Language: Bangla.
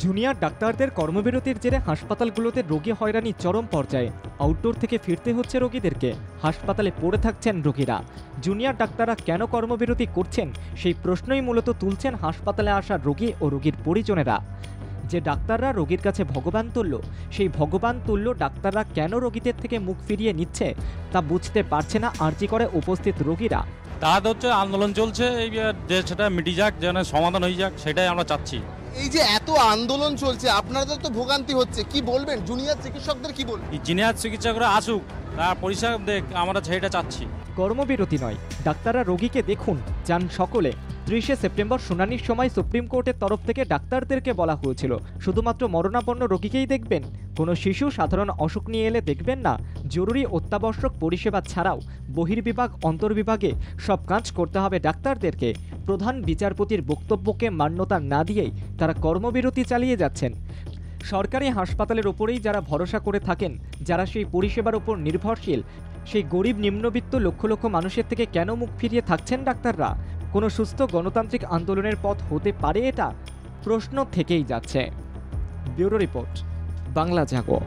জুনিয়র ডাক্তারদের কর্মবিরতির জেরে হাসপাতালগুলোতে রোগী হয়রানি চরম পর্যায়ে। আউটডোর থেকে ফিরতে হচ্ছে রোগীদেরকে, হাসপাতালে পড়ে থাকছেন রোগীরা। জুনিয়র ডাক্তাররা কেন কর্মবিরতি করছেন সেই প্রশ্নই মূলত তুলছেন হাসপাতালে আসা রোগী ও রোগীর পরিজনেরা। যে ডাক্তাররা রোগীর কাছে ভগবান তুল্য, সেই ভগবান তুল্য ডাক্তাররা কেন রোগীদের থেকে মুখ ফিরিয়ে নিচ্ছে তা বুঝতে পারছে না আরজি করে উপস্থিত রোগীরা। তাদের হচ্ছে আন্দোলন চলছে, এই যে সেটা মিটে যাক, যেন সমাধান হয়ে যাক, সেটাই আমরা চাচ্ছি। এই যে এত আন্দোলন চলছে, আপনাদের তো ভোগান্তি হচ্ছে, কি বলবেন? জুনিয়র চিকিৎসকদের কি বলবেন? এই জিনিয়ার চিকিৎসকরা আসুক, তার পরিষেবা দেখ, আমরা সেটা চাচ্ছি। কর্মবিরতি নয়, ডাক্তাররা রোগীকে দেখুন, যান সকলে। 30শে সেপ্টেম্বর শুনানির সময় সুপ্রিম কোর্টের তরফ থেকে ডাক্তারদেরকে বলা হয়েছিল শুধুমাত্র মরণাপন্ন রোগীকেই দেখবেন, কোনো শিশু সাধারণ অসুখ নিয়ে এলে দেখবেন না। জরুরি অত্যাবশ্যক পরিষেবা ছাড়াও বহির্বিভাগ অন্তর্বিভাগে সব কাজ করতে হবে ডাক্তারদেরকে। প্রধান বিচারপতির বক্তব্যকে মান্যতা না দিয়েই তারা কর্মবিরতি চালিয়ে যাচ্ছেন। সরকারি হাসপাতালের ওপরেই যারা ভরসা করে থাকেন, যারা সেই পরিষেবার উপর নির্ভরশীল, সেই গরিব নিম্নবিত্ত লক্ষ লক্ষ মানুষের থেকে কেন মুখ ফিরিয়ে থাকছেন ডাক্তাররা? কোনো সুস্থ গণতান্ত্রিক আন্দোলনের পথ হতে পারে এটা? প্রশ্ন থেকেই যাচ্ছে। ব্যুরো রিপোর্ট, বাংলা জাগো।